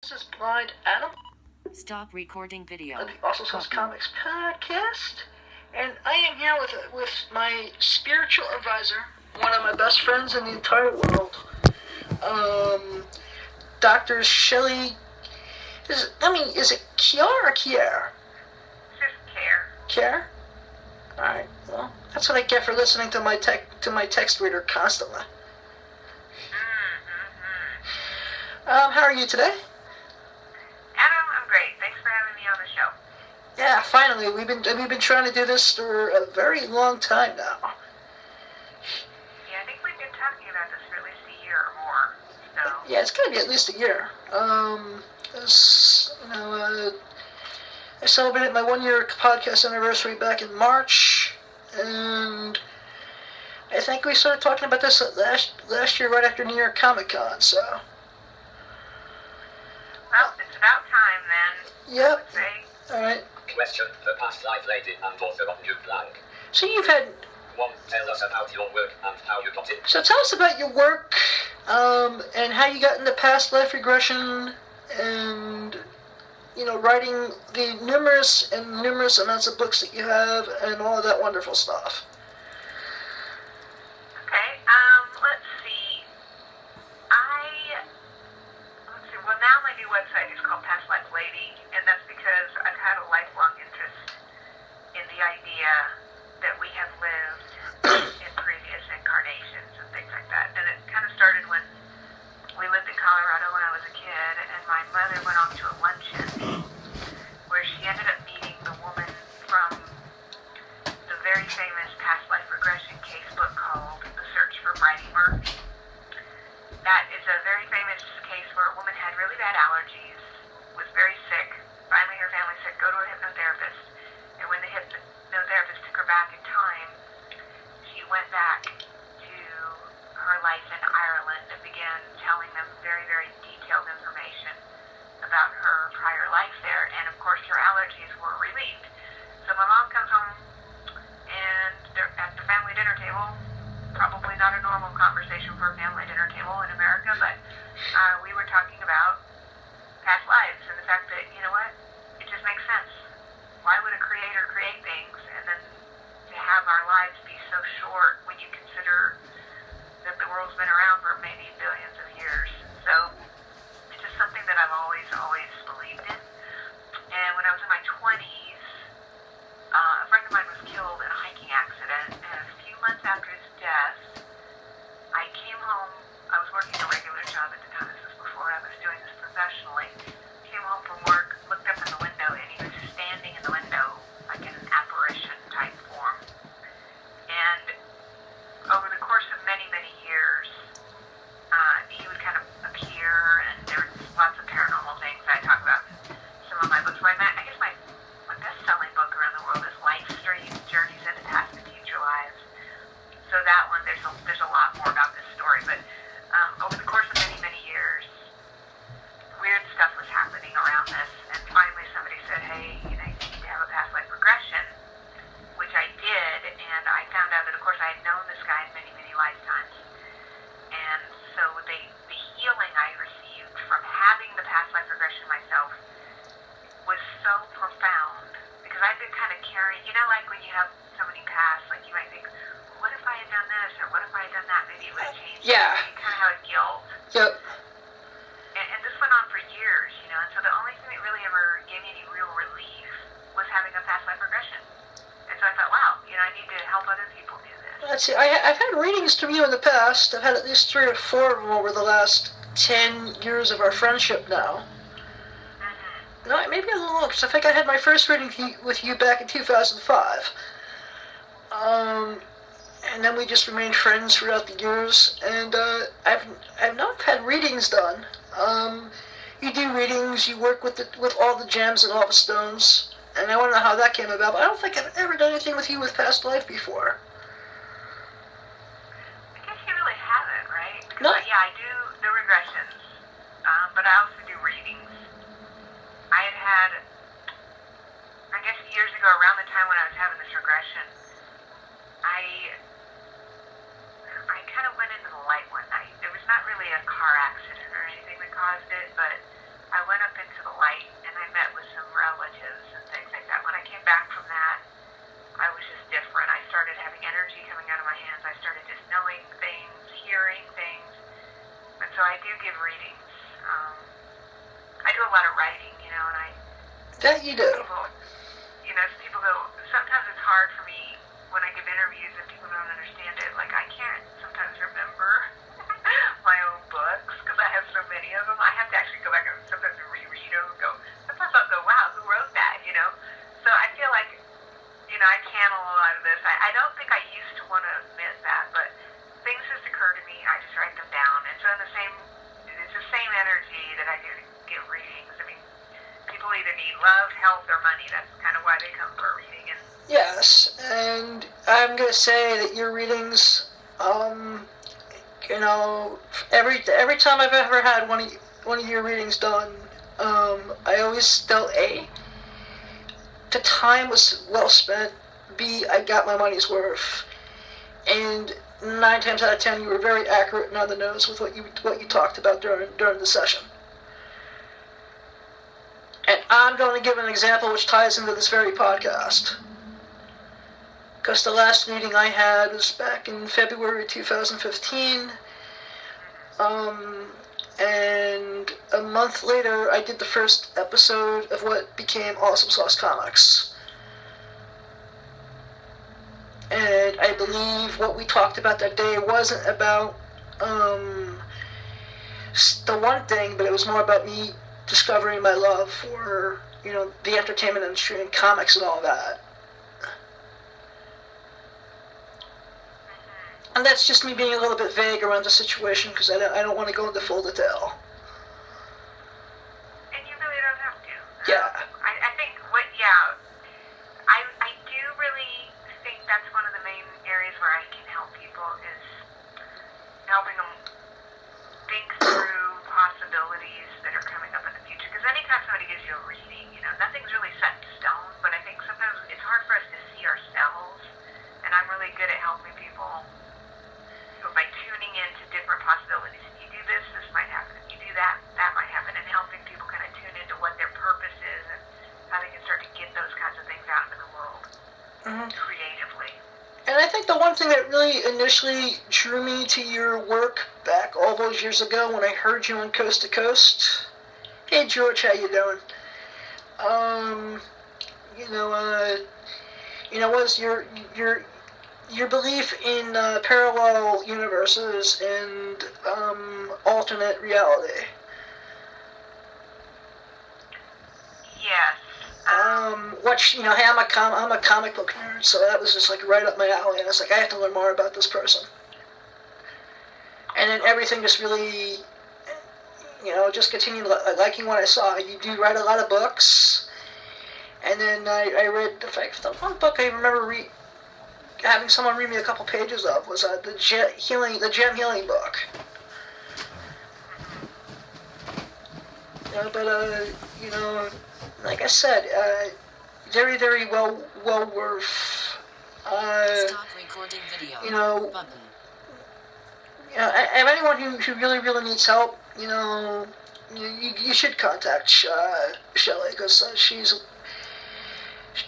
This is Blind Adam Stop recording video. of the Awesome Sauce Comics podcast, and I am here with my spiritual advisor, one of my best friends in the entire world, Dr. Shelley. Is it Kiar or Kier? Just Care. Kier? Alright, well, that's what I get for listening to my text reader constantly. How are you today? Adam, I'm great. Thanks for having me on the show. Yeah, finally. We've been trying to do this for a very long time now. Yeah, I think we've been talking about this for at least a year or more. So Yeah, it's gonna be at least a year. I celebrated my 1-year podcast anniversary back in March, and I think we started talking about this last year right after New York Comic Con. So. well, it's about time then. Yep. I would say. All right. Question: the past life lady and author of New Blank. So you've had. 1. Tell us about your work and how you got in. So tell us about your work, and how you got into past life regression, and writing the numerous amounts of books that you have, and all of that wonderful stuff. Okay. Let's see. Well, now my new website is called Past Life Lady, and that's because I've had a lifelong interest in the idea that we have lived in previous incarnations and things like that. And it kind of started when we lived in Colorado when I was a kid, and my mother went off to a luncheon where she ended up meeting the woman from the very famous past life regression casebook called The Search for Bridie Murphy. That is a very famous case where a woman had really bad allergies, was very sick. Finally, her family said, go to a hypnotherapist. And when the hypnotherapist took her back in time, she went back to her life in Ireland and began telling them very, very detailed information about her prior life there. And, of course, her allergies were relieved. So my mom comes home, and they're at the family dinner table. Probably not a normal conversation for a family dinner table in America, but we were talking about past lives and the fact that, you know what, it just makes sense. Why would a creator create things and then to have our lives be so short when you consider that the world's been around for maybe billions of years? So it's just something that I've always believed in. And when I was in my 20s, a friend of mine was killed in a hiking accident, and a few months after his death, I came home. I was working a regular job at the time. This was before I was doing this professionally. Came home from work, looked up in the window, and he was standing in the window like in an apparition type form. And over the course of many, many years, he would kind of appear, and there were lots of paranormal things I talk about in some of my books. I guess my best-selling book around the world is Life Streams, Journeys into Past and Future Lives. So that one, there's a lot more about this story. But over the course of many, many years, weird stuff was happening around this. And finally somebody said, hey, you need to have a past life regression, which I did. And I found out that, of course, I had known this guy in many, many lifetimes. And so the healing I received from having the past life regression myself was so profound, because I've been kind of carrying, like when you have somebody pass, like you might think, what if I had done this, or what if I had done that, maybe it would have changed. Yeah. You kind of have a guilt. Yep. And this went on for years, and so the only thing that really ever gave me any real relief was having a past life regression. And so I thought, wow, I need to help other people do this. Let's see. I've had readings from you in the past. I've had at least 3 or 4 of them over the last 10 years of our friendship now. No, maybe a little longer, because I think I had my first reading with you back in 2005. And then we just remained friends throughout the years. And I've not had readings done. You do readings. You work with all the gems and all the stones. And I want to know how that came about. But I don't think I've ever done anything with you with past life before. I guess you really haven't, right? Because No. Yeah, I do the regressions, but I also do readings. I had, I guess years ago, around the time when I was having this regression, I kind of went into the light one night. There was not really a car accident or anything that caused it, but I went writing, and That you do. people go, sometimes it's hard for me when I give interviews and people don't understand it. Like, I can't sometimes remember my own books because I have so many of them. I have to actually go back and sometimes reread them and go, sometimes I'll go, wow, who wrote that, So I feel like, I channel a lot of this. I don't think I used to want to admit that, but things just occur to me, I just write them down. And so it's the same energy that I do to give readings. I mean, people either need love, health, or money. That's kind of why they come for a reading. And Yes, and I'm going to say that your readings, every time I've ever had one of your readings done, I always felt the time was well spent, B, I got my money's worth, and 9 times out of 10 you were very accurate and on the nose with what you talked about during the session. And I'm going to give an example which ties into this very podcast. Because the last reading I had was back in February 2015. And a month later, I did the first episode of what became Awesome Sauce Comics. And I believe what we talked about that day wasn't about the one thing, but it was more about me discovering my love for, the entertainment industry and comics and all that. And that's just me being a little bit vague around the situation because I don't want to go into full detail. And you really don't have to. Yeah. I think I do really think that's one of the main areas where I can help people is helping them think through possibilities that are coming up in the future. Because anytime somebody gives you a reading, nothing's really set in stone, but I think sometimes it's hard for us to see ourselves, and I'm really good at helping people by tuning into different possibilities. If you do this, this might happen. If you do that, that might happen. And helping people kind of tune into what their purpose is and how they can start to get those kinds of things out into the world creatively. And I think the one thing that really initially drew me to your work back all those years ago when I heard you on Coast to Coast. Hey George, how you doing? Was your belief in parallel universes and alternate reality. Yes. Hey, I'm a comic book nerd, so that was just like right up my alley. And I was like, I have to learn more about this person. And then everything just really, just continued liking what I saw. You do write a lot of books, and then I read the one book I remember having someone read me a couple pages of was the Gem Healing book. Like I said, very, very well worth. Stop recording video. Button. If anyone who really, really needs help, you should contact Shelley because she's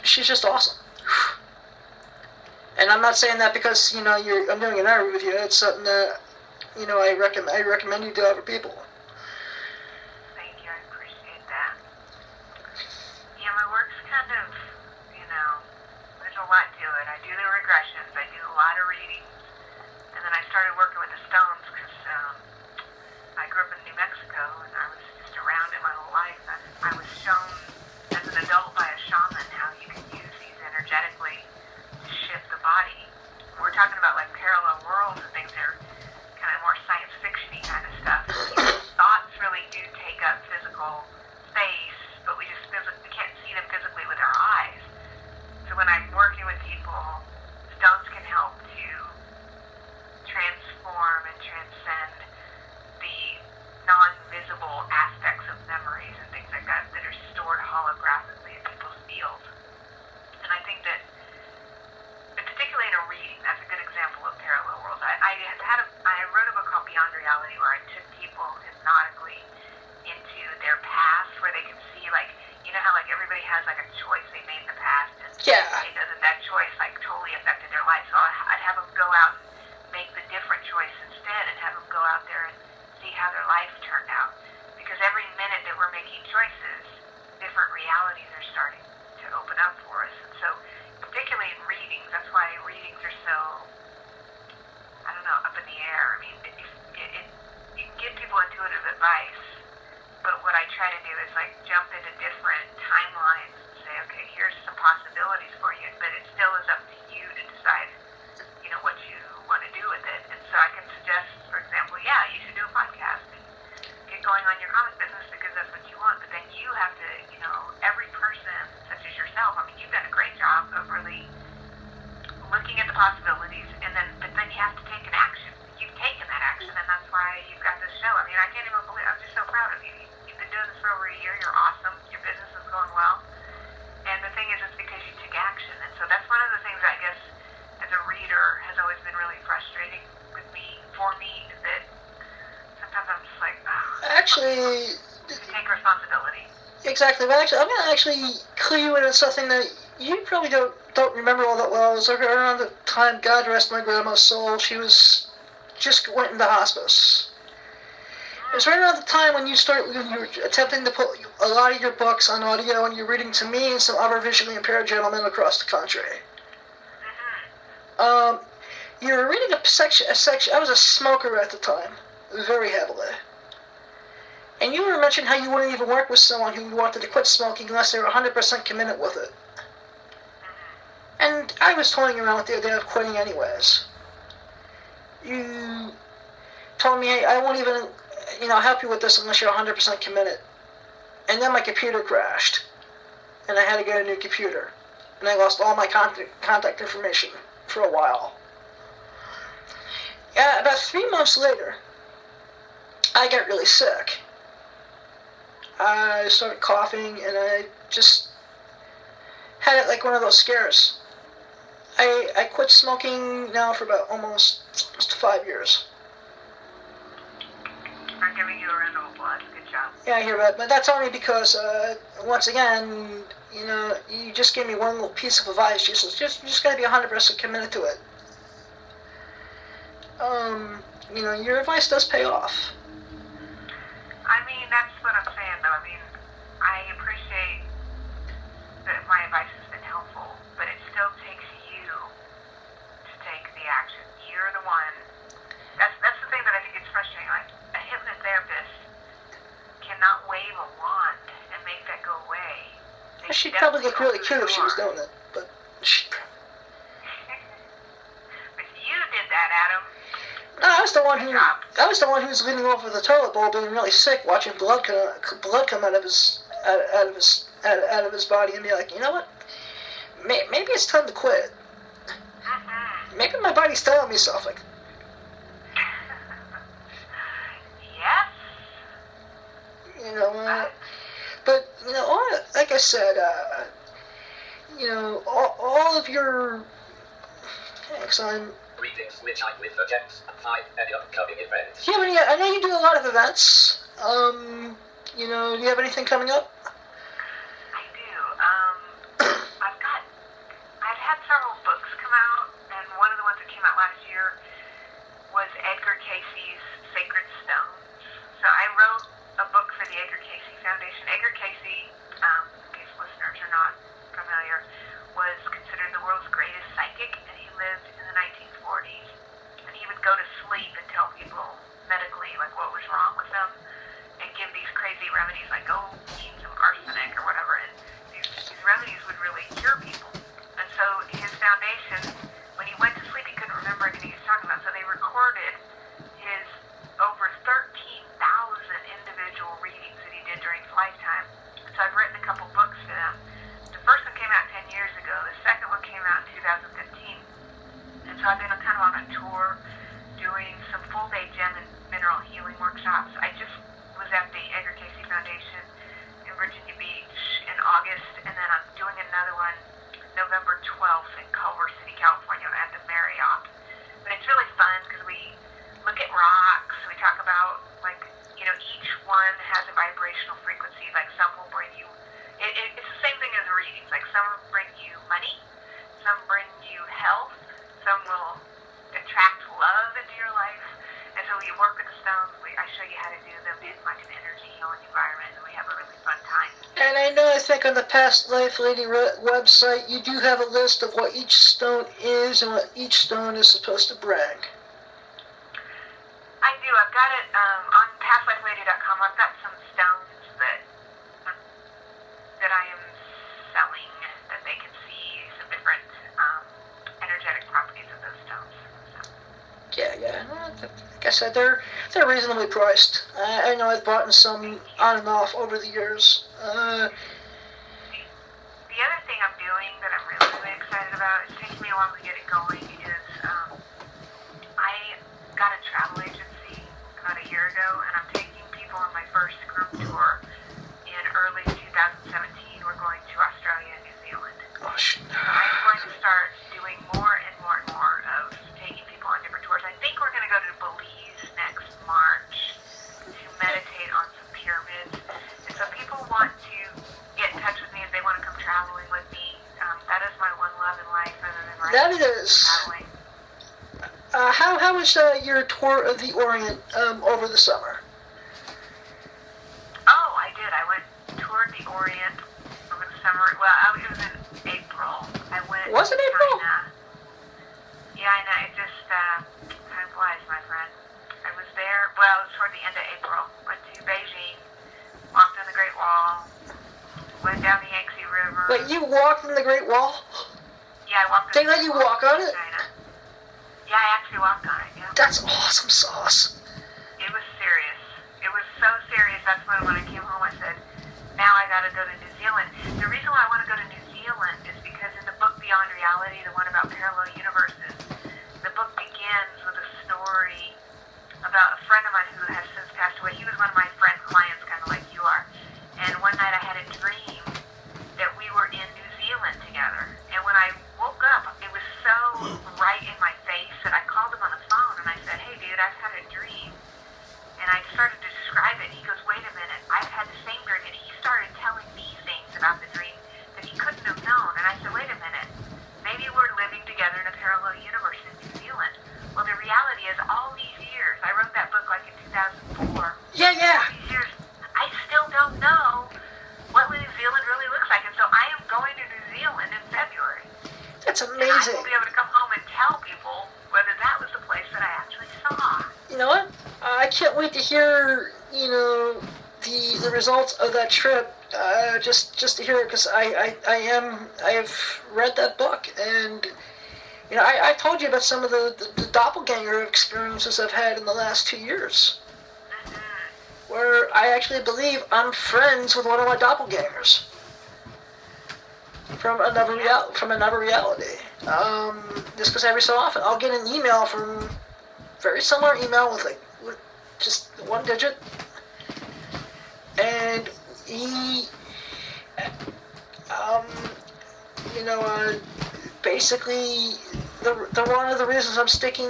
just awesome. And I'm not saying that because I'm doing an interview with you. It's something that I recommend you to other people. Thank you, I appreciate that. Yeah, my work's kind of, there's a lot to it. I do the regressions, I do a lot of readings, and then I started working with the stones because I grew up in New Mexico and I was just around it my whole life. And I was shown as an adult by a shaman how you can use these energetically shift the body. We're talking about like parallel worlds and things that are kind of more science fiction-y kind of stuff. choices, different realities are starting to open up for us. And so, particularly in readings, that's why readings are so, I don't know, up in the air. I mean, you can give people intuitive advice, but what I try to do is like jump into different timelines and say, okay, here's some possibilities for you, but it still is up to you to decide, what you want to do with it. And so I can suggest, for example, yeah, you should do a podcast and get going on your comic business because that's what you want, but then you have to, every person, such as yourself, I mean, you've done a great job of really looking at the possibilities, but then you have to take an action. You've taken that action, and that's why you've got this show. I mean, I can't even believe, I'm just so proud of you. You've been doing this for over a year, you're awesome, your business is going well, and the thing is, it's because you took action, and so that's one of the things, I guess, as a reader, has always been really frustrating for me, that sometimes I'm just like, Actually, take responsibility. exactly. But actually, I'm going to actually clue you into something that you probably don't remember all that well. It was around the time, God rest my grandma's soul, she just went into hospice. It was right around the time when you were attempting to put a lot of your books on audio, and you're reading to me and some other visually impaired gentlemen across the country. You were reading a section. I was a smoker at the time, very heavily. And you were mentioning how you wouldn't even work with someone who wanted to quit smoking unless they were 100% committed with it. And I was toying around with the idea of quitting anyways. You told me, hey, I won't even, help you with this unless you're 100% committed. And then my computer crashed. And I had to get a new computer. And I lost all my contact information for a while. About 3 months later, I got really sick. I started coughing, and I just had it like one of those scares. I quit smoking now for about almost 5 years. I'm giving you a round of applause. Good job. Yeah, I hear that, but that's only because, once again, you just gave me one little piece of advice. You just gotta be 100% committed to it. Your advice does pay off. I mean, that's what I'm saying, though. I mean, I appreciate that my advice has been helpful, but it still takes you to take the action. You're the one. That's the thing that I think is frustrating. Like, a hypnotherapist cannot wave a wand and make that go away. She'd probably look really cute if she was doing it, but But you did that, Adam. No, I was the one who was leaning over the toilet bowl, being really sick, watching blood come out of his body, and be like, you know what? Maybe it's time to quit. Maybe my body's telling me something. Yes. But like I said, all of your excellent. Greetings, which I with projects and 5 any upcoming events. Do you have any? I know you do a lot of events. Do you have anything coming up? I do. I've had several books come out, and one of the ones that came out last year was Edgar Casey's Sacred Stones. So I wrote a book for the Edgar Casey Foundation. Edgar Casey, in case listeners are not familiar, was considered the world's greatest psychic, and he lived in the 1940s. And he would go to sleep and tell people medically like what was wrong with them, and give these crazy remedies like go eat some arsenic or whatever. And these remedies would really cure people. And so his foundation, when he went to sleep, he couldn't remember anything he was talking about. So they recorded his over 13,000 individual readings that he did during his lifetime. So I've written a couple books for them. The first one came out 10 years ago. The second one came out in 2015. And so I've been kind of on a tour doing some full-day gem and mineral healing workshops. I just was at the Edgar Casey Foundation in Virginia Beach in August, and then I'm doing another one November 12th in Culver City, California at the Marriott. But it's really fun because we look at rocks. We talk about, each one has a vibrational frequency. Like some will bring you, it's the same thing as readings. Like some will bring you money, some bring you health, some will attract love into your life. And so you work with the stones. I show you how to do them in like an energy healing environment, and we have a really fun time. know, I think on the Past Life Lady website, you do have a list of what each stone is and what each stone is supposed to bring. I do. I've got it on pastlifelady.com. I've got some stones that I am selling that they can see some different energetic properties of those stones. So. Yeah. Like I said, they're reasonably priced. I know I've bought some on and off over the years. The other thing I'm doing that I'm really excited about, it's taking me a while to get it going, is I got a travel agency about a year ago, and I'm taking people on my first group tour in early 2017. We're going to Australia and New Zealand. I'm going to start doing more and more of taking people on different tours. I think we're going to go to Belize next March to meditate on some pyramids. And so people want to get in touch with me if they want to come traveling with me. That is my one love in life, other than writing. That it is. Traveling. How was your tour of the Orient over the summer? Oh, I did. I went toured the Orient over the summer. Well, it was in April. I went Was it to April? China. Yeah, I know. It just time flies, my friend. I was there. Well, it was toward the end of April. Went to Beijing. Walked on the Great Wall. Went down the Yangtze River. Wait, you walked on the Great Wall? Yeah, I walked on They the let Great you Wall walk on in it? China. Yeah, I actually walked on it. Yeah. That's awesome sauce. It was serious. It was so serious. That's when I came home, I said, now I gotta go to New Zealand. The reason why I want to go to New Zealand is because in the book Beyond Reality, the one about parallel universes, the book begins with a story about a friend of mine who has since passed away. He was one of my clients, kind of like you are. And one night I had a dream that we were in New Zealand together. And when I woke up, it was so right in my face that I called him on the phone and I said, hey dude, I've had a dream. And I started to describe it. He goes, wait a minute, I've had the same dream. And he started telling me things about the dream that he couldn't have known. And I said, wait a minute, maybe we're living together in a parallel universe in New Zealand. Well, the reality is all these years, I wrote that book like in 2004. Yeah. All these years, I still don't know what New Zealand really looks like. And so I am going to New Zealand in February. That's And I amazing. will be able to come home and tell people whether that was the place that I actually saw. You know what? I can't wait to hear, the results of that trip. Just to hear it, because I have read that book, and I told you about some of the doppelganger experiences I've had in the last 2 years, where I actually believe I'm friends with one of my doppelgangers from another reality. Just because every so often I'll get an email from very similar email with just one digit, and he, basically the one of the reasons I'm sticking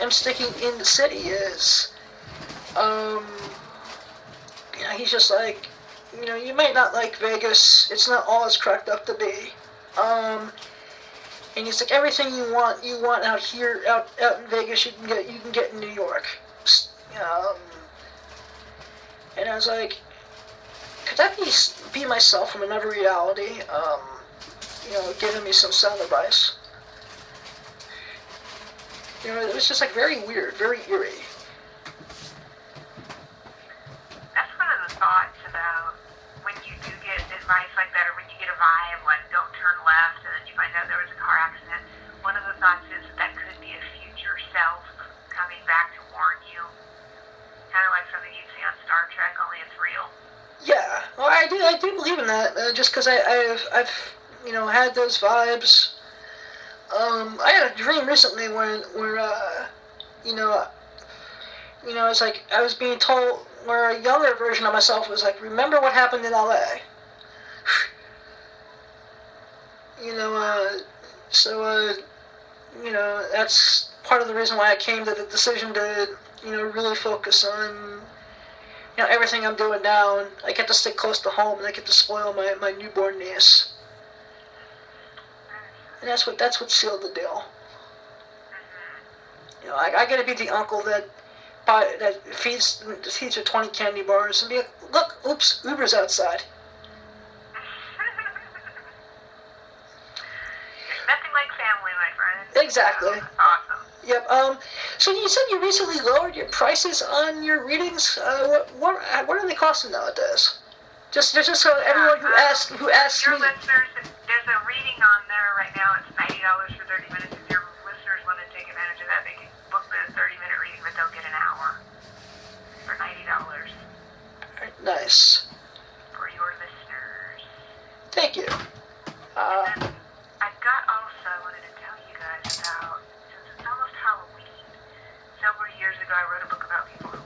in the city is, he's just like, you might not like Vegas. It's not all it's cracked up to be. And he's like, everything you want out here, out in Vegas, you can get in New York. And I was like, could that be myself from another reality? Giving me some sound advice. It was just like very weird, very eerie. That's one of the thoughts about when you do get advice like that, or when you get a vibe like don't turn left, and then you find out there was a car accident. One of the thoughts is that could be a future self coming back to warn you. Kind of like something you'd see on Star Trek, only it's real. Yeah, well, I do believe in that. Just because I've had those vibes. I had a dream recently where it's like I was being told, where a younger version of myself was like, remember what happened in LA. That's part of the reason why I came to the decision to, really focus on, everything I'm doing now, and I get to stay close to home, and I get to spoil my newborn niece. And that's what sealed the deal. I gotta be the uncle that feeds her 20 candy bars and be like, look, oops, Uber's outside. Exactly. It's awesome. Yep. So you said you recently lowered your prices on your readings. What are they costing nowadays? Just so everyone who asks your me. listeners, there's a reading on there right now. It's $90 for 30 minutes. If your listeners want to take advantage of that, they can book the 30-minute reading, but they'll get an hour for $90 Nice. for your listeners. Thank you. And then I've got also, I wanted to tell you guys about, since it's almost Halloween, several years ago I wrote a book about people who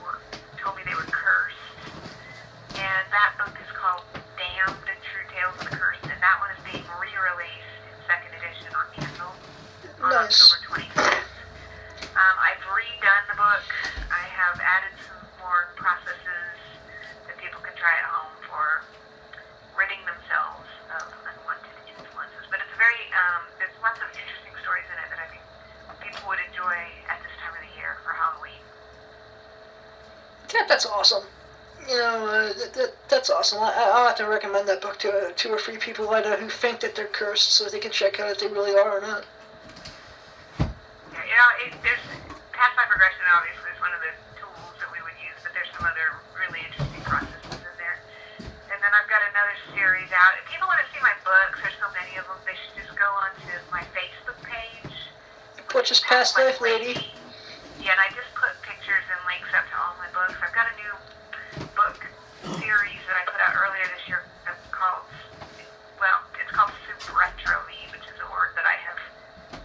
told me they were cursed. And that book is called Damned and True Tales of the Cursed, and that one is being re-released in second edition on Kindle on Nice. October 25th. I've redone the book. I have added some more processes that people can try at home for ridding themselves of unwanted influences. But it's very, there's lots of interesting stories in it that I think people would enjoy at this time of the year for Halloween. Yeah, that's awesome. That's awesome. I'll have to recommend that book to 2 or 3 people I know who think that they're cursed, so they can check out if they really are or not. Yeah, there's past life regression obviously is one of the tools that we would use, but there's some other really interesting processes in there. And then I've got another series out. If people want to see my books, there's so many of them, they should just go onto my Facebook page, Which is Past Life Lady. Yeah, and I just put pictures and links up to all my books. I've got a new book series that I put out earlier this year that's called, it's called Super Retro, which is a word that I have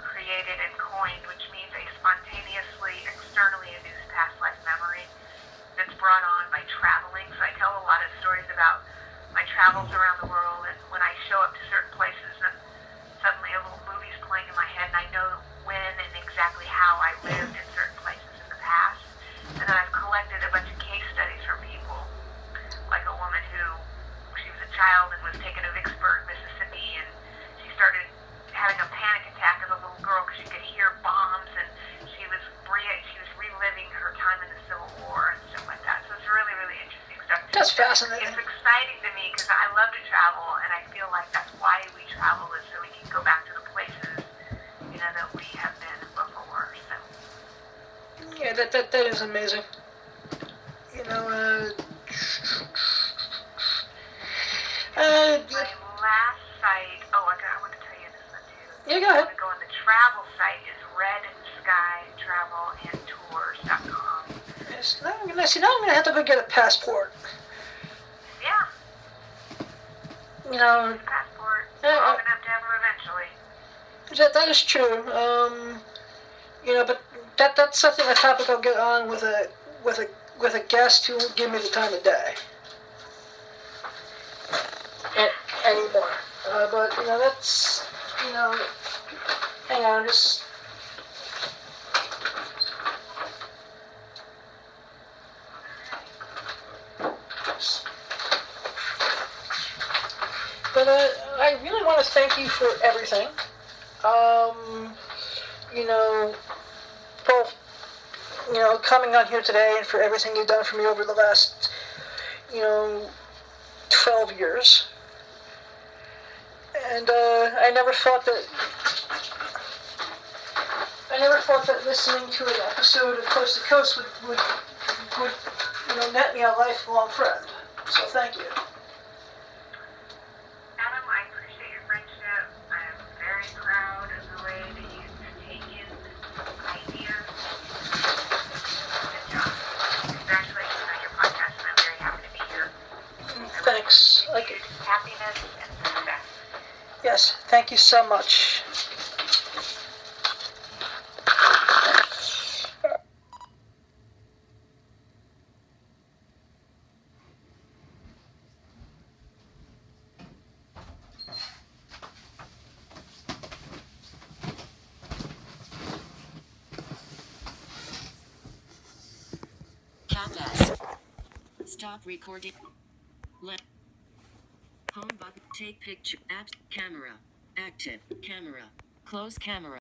created and coined, which means a spontaneously, externally induced past life memory that's brought on by traveling. So I tell a lot of stories about my travels around the world, and when I show up to certain places, suddenly a little movie's playing in my head, and I know when and exactly how I lived in certain places in the past. And then I've collected a bunch of case studies from people, like a woman who, she was a child and was taken to Vicksburg, Mississippi, and she started having a panic attack as a little girl because she could hear bombs, and she was reliving her time in the Civil War and stuff like that. So it's really, really interesting stuff. That's fascinating. It's exciting to me because I love to travel, and I feel like that's why we travel, is so we can go back to the places, that we have been before. So. Yeah, that is amazing. My last site, I want to tell you this one too. Yeah, go ahead. I'm going to go on the travel site, is redskytravelandtours.com. Yes, now I'm gonna have to go get a passport. Yeah, passport. We're all going to have them eventually. That is true. But that's something, a topic I'll get on with a guest who won't give me the time of day anymore. But that's hang on, just. But I really want to thank you for everything. Both, coming on here today and for everything you've done for me over the last, 12 years. And I never thought that listening to an episode of Coast to Coast would net me a lifelong friend. So thank you. Adam, I appreciate your friendship. I'm very proud of the way that you've taken ideas. Good job. Congratulations on your podcast, and I'm very happy to be here. Thanks. Happiness and success. Yes, thank you so much. Countess. Stop recording. Home button. Take picture. Camera. Active. Camera. Close camera.